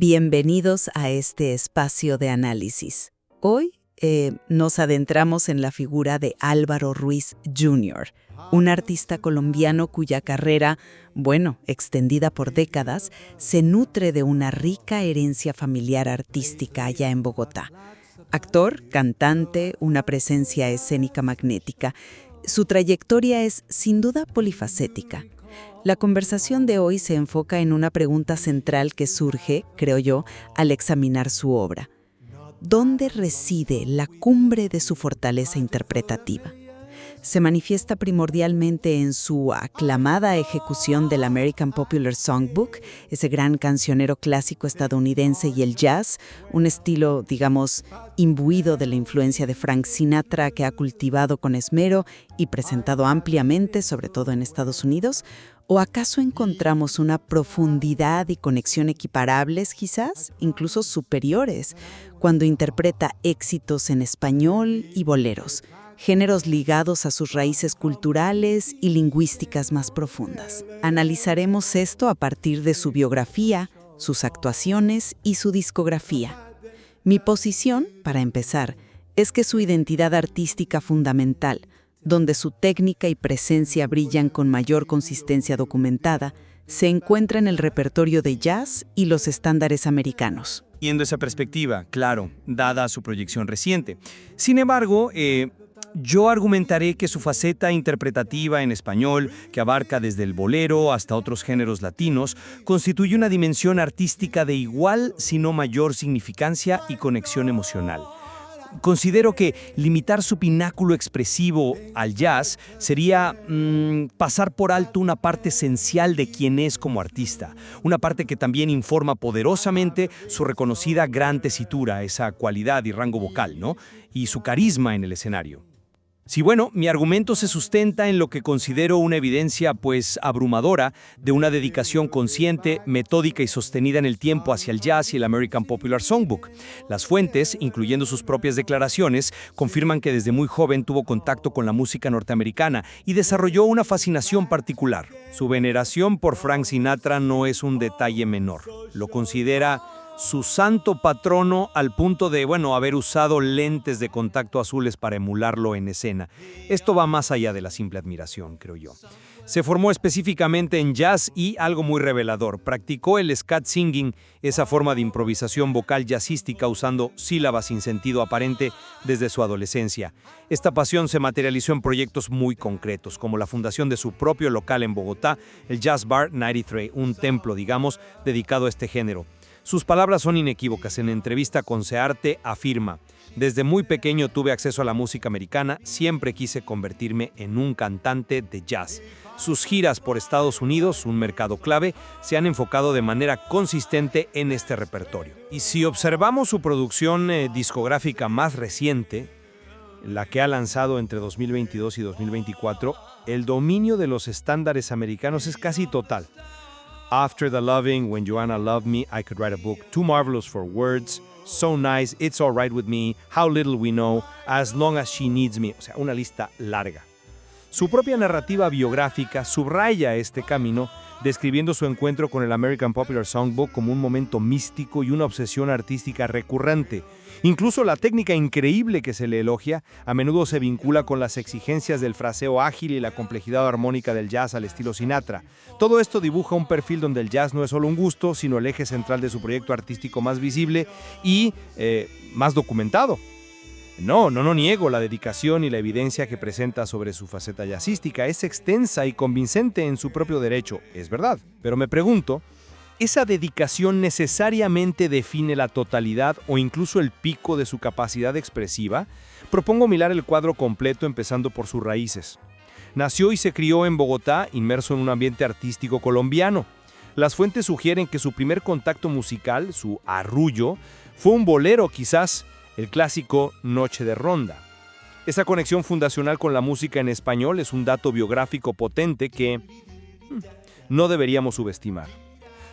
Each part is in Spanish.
Bienvenidos a este espacio de análisis. Hoy nos adentramos en la figura de Álvaro Ruiz Jr., un artista colombiano cuya carrera, extendida por décadas, se nutre de una rica herencia familiar artística allá en Bogotá. Actor, cantante, una presencia escénica magnética. Su trayectoria es, sin duda, polifacética. La conversación de hoy se enfoca en una pregunta central que surge, creo yo, al examinar su obra. ¿Dónde reside la cumbre de su fortaleza interpretativa? Se manifiesta primordialmente en su aclamada ejecución del American Popular Songbook, ese gran cancionero clásico estadounidense, y el jazz, un estilo, digamos, imbuido de la influencia de Frank Sinatra que ha cultivado con esmero y presentado ampliamente, sobre todo en Estados Unidos. ¿O acaso encontramos una profundidad y conexión equiparables, quizás, incluso superiores, cuando interpreta éxitos en español y boleros, géneros ligados a sus raíces culturales y lingüísticas más profundas? Analizaremos esto a partir de su biografía, sus actuaciones y su discografía. Mi posición, para empezar, es que su identidad artística fundamental, donde su técnica y presencia brillan con mayor consistencia documentada, se encuentra en el repertorio de jazz y los estándares americanos. Viendo esa perspectiva, claro, dada su proyección reciente. Sin embargo, yo argumentaré que su faceta interpretativa en español, que abarca desde el bolero hasta otros géneros latinos, constituye una dimensión artística de igual, si no mayor significancia y conexión emocional. Considero que limitar su pináculo expresivo al jazz sería pasar por alto una parte esencial de quién es como artista, una parte que también informa poderosamente su reconocida gran tesitura, esa cualidad y rango vocal, ¿no? Y su carisma en el escenario. Sí, mi argumento se sustenta en lo que considero una evidencia, abrumadora, de una dedicación consciente, metódica y sostenida en el tiempo hacia el jazz y el American Popular Songbook. Las fuentes, incluyendo sus propias declaraciones, confirman que desde muy joven tuvo contacto con la música norteamericana y desarrolló una fascinación particular. Su veneración por Frank Sinatra no es un detalle menor. Lo considera su santo patrono al punto de, haber usado lentes de contacto azules para emularlo en escena. Esto va más allá de la simple admiración, creo yo. Se formó específicamente en jazz y, algo muy revelador, practicó el scat singing, esa forma de improvisación vocal jazzística usando sílabas sin sentido aparente desde su adolescencia. Esta pasión se materializó en proyectos muy concretos, como la fundación de su propio local en Bogotá, el Jazz Bar 93, un templo, dedicado a este género. Sus palabras son inequívocas. En entrevista con Searte afirma: «Desde muy pequeño tuve acceso a la música americana, siempre quise convertirme en un cantante de jazz». Sus giras por Estados Unidos, un mercado clave, se han enfocado de manera consistente en este repertorio. Y si observamos su producción discográfica más reciente, la que ha lanzado entre 2022 y 2024, el dominio de los estándares americanos es casi total. After the Loving, When Joanna Loved Me, I Could Write a Book, Too Marvelous for Words, So Nice, It's All Right With Me, How Little We Know, As Long As She Needs Me, una lista larga. Su propia narrativa biográfica subraya este camino, describiendo su encuentro con el American Popular Songbook como un momento místico y una obsesión artística recurrente. Incluso la técnica increíble que se le elogia a menudo se vincula con las exigencias del fraseo ágil y la complejidad armónica del jazz al estilo Sinatra. Todo esto dibuja un perfil donde el jazz no es solo un gusto, sino el eje central de su proyecto artístico más visible y más documentado. No niego la dedicación y la evidencia que presenta sobre su faceta jazzística. Es extensa y convincente en su propio derecho, es verdad. Pero me pregunto, ¿esa dedicación necesariamente define la totalidad o incluso el pico de su capacidad expresiva? Propongo mirar el cuadro completo empezando por sus raíces. Nació y se crió en Bogotá, inmerso en un ambiente artístico colombiano. Las fuentes sugieren que su primer contacto musical, su arrullo, fue un bolero quizás, el clásico Noche de Ronda. Esa conexión fundacional con la música en español es un dato biográfico potente que no deberíamos subestimar.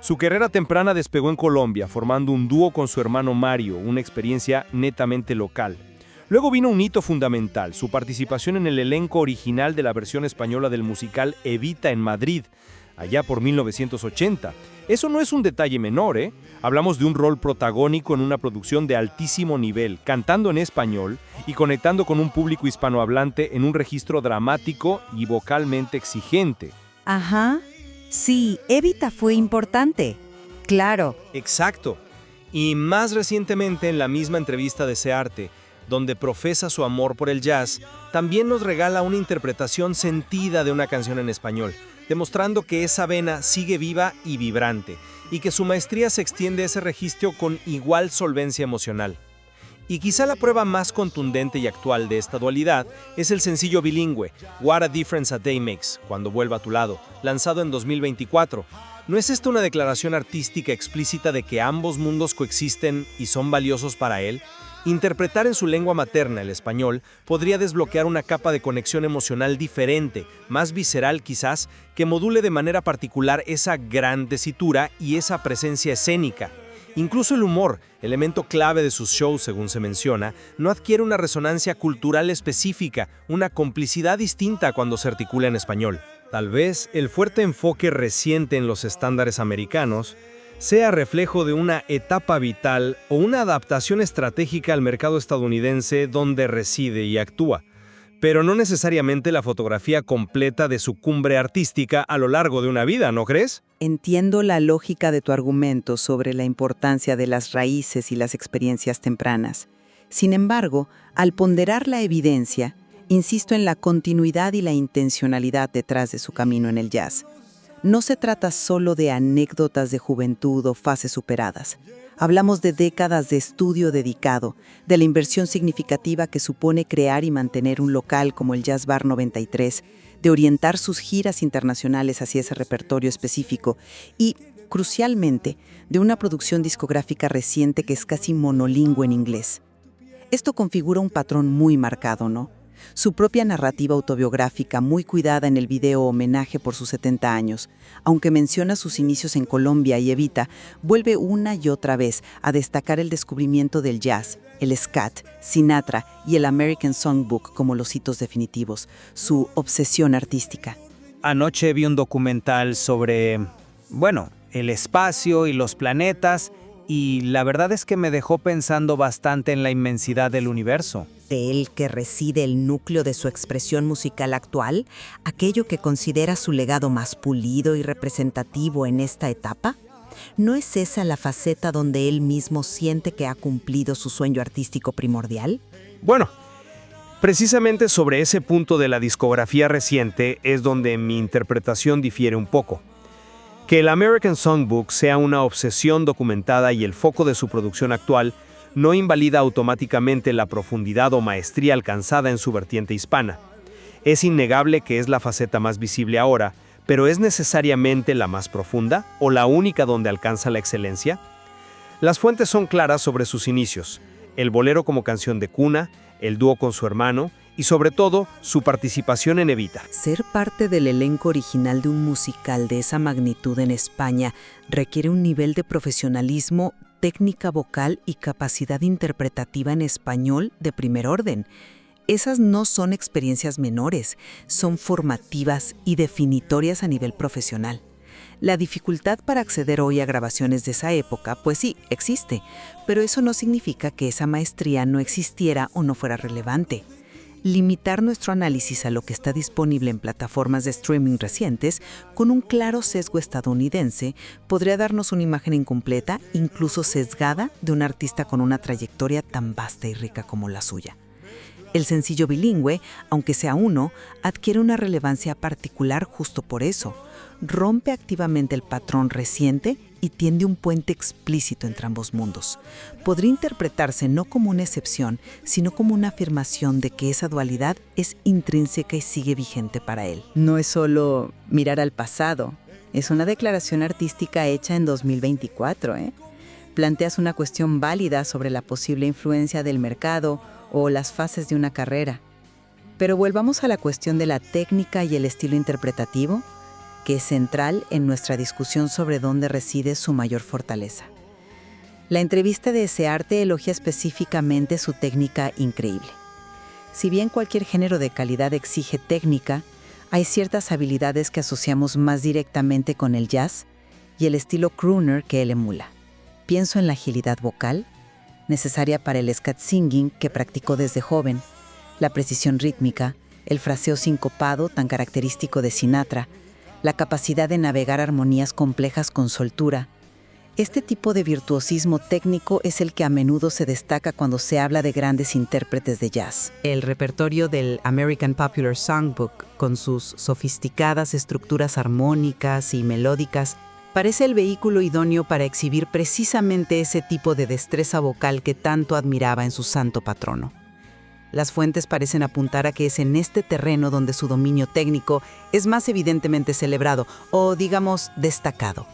Su carrera temprana despegó en Colombia, formando un dúo con su hermano Mario, una experiencia netamente local. Luego vino un hito fundamental, su participación en el elenco original de la versión española del musical Evita en Madrid. allá por 1980. Eso no es un detalle menor, ¿eh? Hablamos de un rol protagónico en una producción de altísimo nivel, cantando en español y conectando con un público hispanohablante en un registro dramático y vocalmente exigente. Ajá. Sí, Evita fue importante. Claro. Exacto. Y más recientemente, en la misma entrevista de Searte, donde profesa su amor por el jazz, también nos regala una interpretación sentida de una canción en español, demostrando que esa vena sigue viva y vibrante, y que su maestría se extiende a ese registro con igual solvencia emocional. Y quizá la prueba más contundente y actual de esta dualidad es el sencillo bilingüe What a Difference a Day Makes, Cuando vuelva a tu lado, lanzado en 2024. ¿No es esta una declaración artística explícita de que ambos mundos coexisten y son valiosos para él? Interpretar en su lengua materna, el español, podría desbloquear una capa de conexión emocional diferente, más visceral quizás, que module de manera particular esa gran tesitura y esa presencia escénica. Incluso el humor, elemento clave de sus shows según se menciona, no adquiere una resonancia cultural específica, una complicidad distinta cuando se articula en español. Tal vez el fuerte enfoque reciente en los estándares americanos sea reflejo de una etapa vital o una adaptación estratégica al mercado estadounidense donde reside y actúa, pero no necesariamente la fotografía completa de su cumbre artística a lo largo de una vida, ¿no crees? Entiendo la lógica de tu argumento sobre la importancia de las raíces y las experiencias tempranas. Sin embargo, al ponderar la evidencia, insisto en la continuidad y la intencionalidad detrás de su camino en el jazz. No se trata solo de anécdotas de juventud o fases superadas. Hablamos de décadas de estudio dedicado, de la inversión significativa que supone crear y mantener un local como el Jazz Bar 93, de orientar sus giras internacionales hacia ese repertorio específico y, crucialmente, de una producción discográfica reciente que es casi monolingüe en inglés. Esto configura un patrón muy marcado, ¿no? Su propia narrativa autobiográfica, muy cuidada en el video homenaje por sus 70 años, aunque menciona sus inicios en Colombia y Evita, vuelve una y otra vez a destacar el descubrimiento del jazz, el scat, Sinatra y el American Songbook como los hitos definitivos, su obsesión artística. Anoche vi un documental sobre, el espacio y los planetas, y la verdad es que me dejó pensando bastante en la inmensidad del universo. ¿De él que reside el núcleo de su expresión musical actual, aquello que considera su legado más pulido y representativo en esta etapa? ¿No es esa la faceta donde él mismo siente que ha cumplido su sueño artístico primordial? Bueno, precisamente sobre ese punto de la discografía reciente es donde mi interpretación difiere un poco. Que el American Songbook sea una obsesión documentada y el foco de su producción actual no invalida automáticamente la profundidad o maestría alcanzada en su vertiente hispana. Es innegable que es la faceta más visible ahora, pero ¿es necesariamente la más profunda o la única donde alcanza la excelencia? Las fuentes son claras sobre sus inicios, el bolero como canción de cuna, el dúo con su hermano y sobre todo su participación en Evita. Ser parte del elenco original de un musical de esa magnitud en España requiere un nivel de profesionalismo, técnica vocal y capacidad interpretativa en español de primer orden. Esas no son experiencias menores, son formativas y definitorias a nivel profesional. La dificultad para acceder hoy a grabaciones de esa época, pues sí, existe, pero eso no significa que esa maestría no existiera o no fuera relevante. Limitar nuestro análisis a lo que está disponible en plataformas de streaming recientes, con un claro sesgo estadounidense, podría darnos una imagen incompleta, incluso sesgada, de un artista con una trayectoria tan vasta y rica como la suya. El sencillo bilingüe, aunque sea uno, adquiere una relevancia particular justo por eso. Rompe activamente el patrón reciente y tiende un puente explícito entre ambos mundos. Podría interpretarse no como una excepción, sino como una afirmación de que esa dualidad es intrínseca y sigue vigente para él. No es solo mirar al pasado, es una declaración artística hecha en 2024, Planteas una cuestión válida sobre la posible influencia del mercado o las fases de una carrera. Pero volvamos a la cuestión de la técnica y el estilo interpretativo, que es central en nuestra discusión sobre dónde reside su mayor fortaleza. La entrevista de Searte elogia específicamente su técnica increíble. Si bien cualquier género de calidad exige técnica, Hay ciertas habilidades que asociamos más directamente con el jazz y el estilo crooner que él emula. Pienso en la agilidad vocal, necesaria para el scat singing que practicó desde joven, la precisión rítmica, el fraseo sincopado tan característico de Sinatra, la capacidad de navegar armonías complejas con soltura. Este tipo de virtuosismo técnico es el que a menudo se destaca cuando se habla de grandes intérpretes de jazz. El repertorio del American Popular Songbook, con sus sofisticadas estructuras armónicas y melódicas, parece el vehículo idóneo para exhibir precisamente ese tipo de destreza vocal que tanto admiraba en su santo patrono. Las fuentes parecen apuntar a que es en este terreno donde su dominio técnico es más evidentemente celebrado o, digamos, destacado.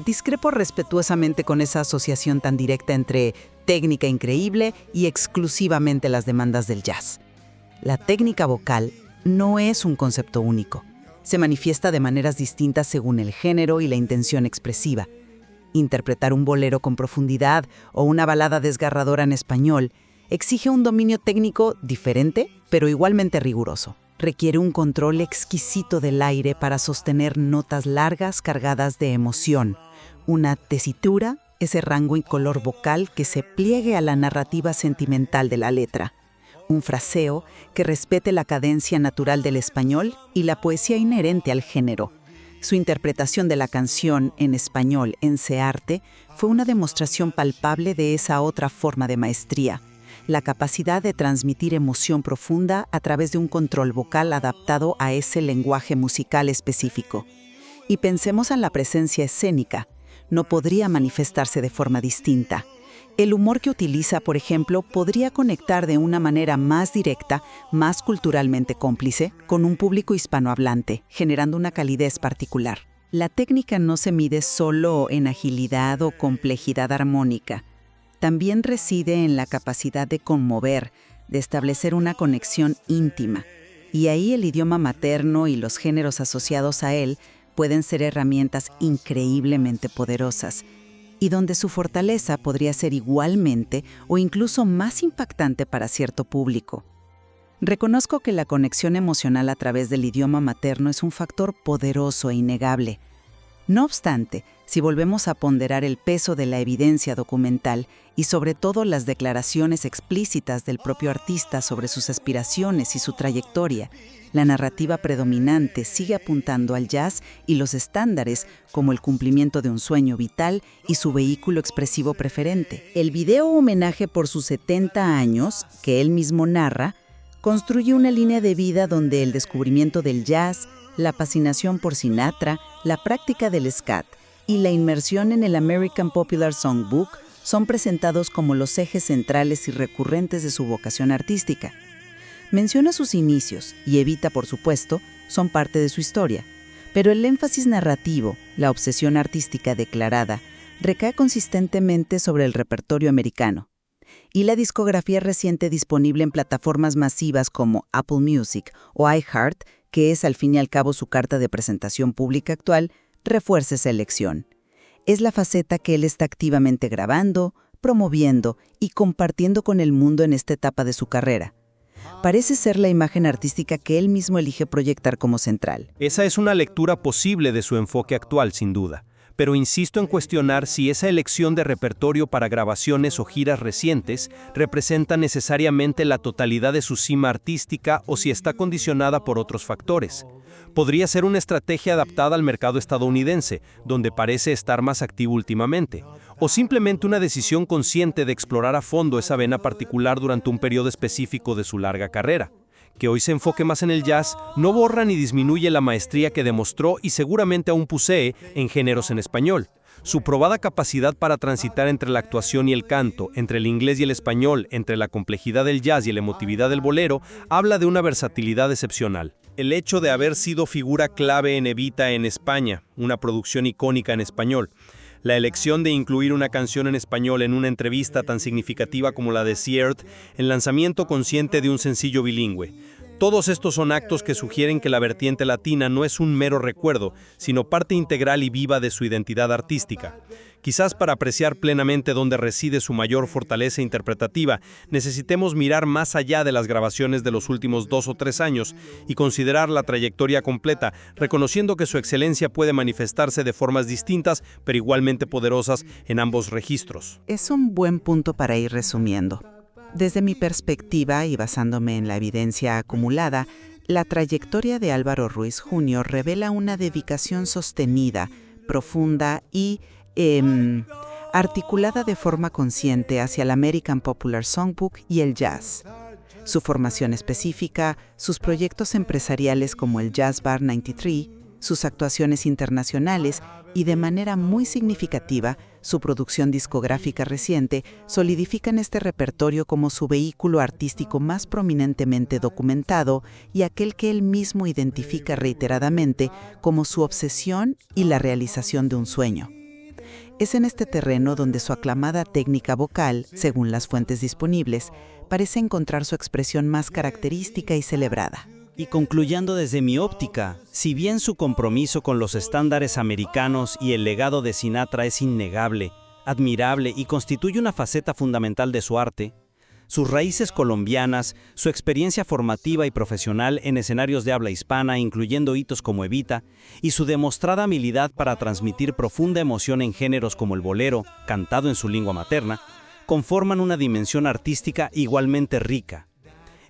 Discrepo respetuosamente con esa asociación tan directa entre técnica increíble y exclusivamente las demandas del jazz. La técnica vocal no es un concepto único. Se manifiesta de maneras distintas según el género y la intención expresiva. Interpretar un bolero con profundidad o una balada desgarradora en español exige un dominio técnico diferente, pero igualmente riguroso. Requiere un control exquisito del aire para sostener notas largas cargadas de emoción, una tesitura, ese rango y color vocal que se pliegue a la narrativa sentimental de la letra, un fraseo que respete la cadencia natural del español y la poesía inherente al género. Su interpretación de la canción en español en Searte fue una demostración palpable de esa otra forma de maestría, la capacidad de transmitir emoción profunda a través de un control vocal adaptado a ese lenguaje musical específico. Y pensemos en la presencia escénica. No podría manifestarse de forma distinta. El humor que utiliza, por ejemplo, podría conectar de una manera más directa, más culturalmente cómplice, con un público hispanohablante, generando una calidez particular. La técnica no se mide solo en agilidad o complejidad armónica. También reside en la capacidad de conmover, de establecer una conexión íntima. Y ahí el idioma materno y los géneros asociados a él pueden ser herramientas increíblemente poderosas, y donde su fortaleza podría ser igualmente o incluso más impactante para cierto público. Reconozco que la conexión emocional a través del idioma materno es un factor poderoso e innegable. No obstante, si volvemos a ponderar el peso de la evidencia documental y sobre todo las declaraciones explícitas del propio artista sobre sus aspiraciones y su trayectoria, la narrativa predominante sigue apuntando al jazz y los estándares como el cumplimiento de un sueño vital y su vehículo expresivo preferente. El video homenaje por sus 70 años, que él mismo narra, construye una línea de vida donde el descubrimiento del jazz, la fascinación por Sinatra, la práctica del scat y la inmersión en el American Popular Songbook son presentados como los ejes centrales y recurrentes de su vocación artística. Menciona sus inicios y Evita, por supuesto, son parte de su historia, pero el énfasis narrativo, la obsesión artística declarada, recae consistentemente sobre el repertorio americano. Y la discografía reciente disponible en plataformas masivas como Apple Music o iHeart, que es al fin y al cabo su carta de presentación pública actual, refuerza esa elección. Es la faceta que él está activamente grabando, promoviendo y compartiendo con el mundo en esta etapa de su carrera. Parece ser la imagen artística que él mismo elige proyectar como central. Esa es una lectura posible de su enfoque actual, sin duda. Pero insisto en cuestionar si esa elección de repertorio para grabaciones o giras recientes representa necesariamente la totalidad de su cima artística o si está condicionada por otros factores. Podría ser una estrategia adaptada al mercado estadounidense, donde parece estar más activo últimamente, o simplemente una decisión consciente de explorar a fondo esa vena particular durante un periodo específico de su larga carrera. Que hoy se enfoque más en el jazz no borra ni disminuye la maestría que demostró y seguramente aún posee en géneros en español. Su probada capacidad para transitar entre la actuación y el canto, entre el inglés y el español, entre la complejidad del jazz y la emotividad del bolero, habla de una versatilidad excepcional. El hecho de haber sido figura clave en Evita en España, una producción icónica en español, la elección de incluir una canción en español en una entrevista tan significativa como la de Searte, el lanzamiento consciente de un sencillo bilingüe. Todos estos son actos que sugieren que la vertiente latina no es un mero recuerdo, sino parte integral y viva de su identidad artística. Quizás para apreciar plenamente dónde reside su mayor fortaleza interpretativa, necesitemos mirar más allá de las grabaciones de los últimos 2 o 3 años y considerar la trayectoria completa, reconociendo que su excelencia puede manifestarse de formas distintas, pero igualmente poderosas en ambos registros. Es un buen punto para ir resumiendo. Desde mi perspectiva y basándome en la evidencia acumulada, la trayectoria de Álvaro Ruiz Jr. revela una dedicación sostenida, profunda y articulada de forma consciente hacia el American Popular Songbook y el jazz. Su formación específica, sus proyectos empresariales como el Jazz Bar 93, sus actuaciones internacionales y, de manera muy significativa, su producción discográfica reciente solidifican este repertorio como su vehículo artístico más prominentemente documentado y aquel que él mismo identifica reiteradamente como su obsesión y la realización de un sueño. Es en este terreno donde su aclamada técnica vocal, según las fuentes disponibles, parece encontrar su expresión más característica y celebrada. Y concluyendo desde mi óptica, si bien su compromiso con los estándares americanos y el legado de Sinatra es innegable, admirable y constituye una faceta fundamental de su arte, sus raíces colombianas, su experiencia formativa y profesional en escenarios de habla hispana, incluyendo hitos como Evita, y su demostrada habilidad para transmitir profunda emoción en géneros como el bolero, cantado en su lengua materna, conforman una dimensión artística igualmente rica.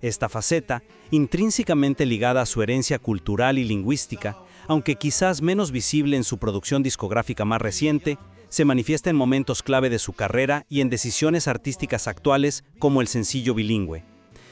Esta faceta, intrínsecamente ligada a su herencia cultural y lingüística, aunque quizás menos visible en su producción discográfica más reciente, se manifiesta en momentos clave de su carrera y en decisiones artísticas actuales como el sencillo bilingüe.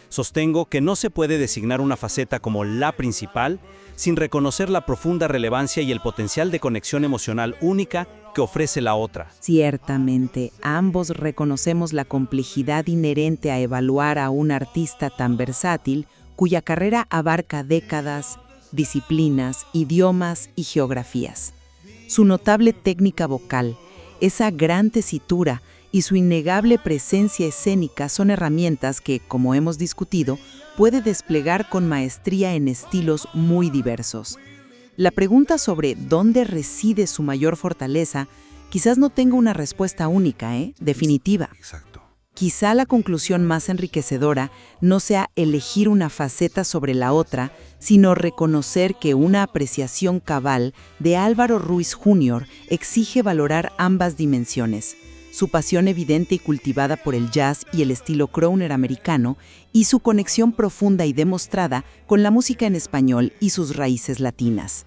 Sostengo que no se puede designar una faceta como la principal sin reconocer la profunda relevancia y el potencial de conexión emocional única que ofrece la otra. Ciertamente, ambos reconocemos la complejidad inherente a evaluar a un artista tan versátil, cuya carrera abarca décadas, disciplinas, idiomas y geografías. Su notable técnica vocal, esa gran tesitura y su innegable presencia escénica son herramientas que, como hemos discutido, puede desplegar con maestría en estilos muy diversos. La pregunta sobre dónde reside su mayor fortaleza quizás no tenga una respuesta única, definitiva. Exacto. Quizá la conclusión más enriquecedora no sea elegir una faceta sobre la otra, sino reconocer que una apreciación cabal de Álvaro Ruiz Jr. exige valorar ambas dimensiones, su pasión evidente y cultivada por el jazz y el estilo crooner americano, y su conexión profunda y demostrada con la música en español y sus raíces latinas.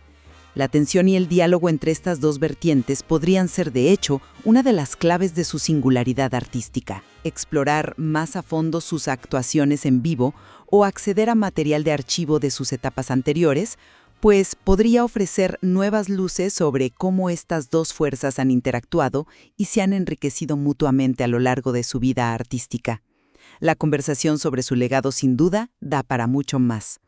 La tensión y el diálogo entre estas dos vertientes podrían ser, de hecho, una de las claves de su singularidad artística. Explorar más a fondo sus actuaciones en vivo o acceder a material de archivo de sus etapas anteriores, pues podría ofrecer nuevas luces sobre cómo estas dos fuerzas han interactuado y se han enriquecido mutuamente a lo largo de su vida artística. La conversación sobre su legado sin duda da para mucho más.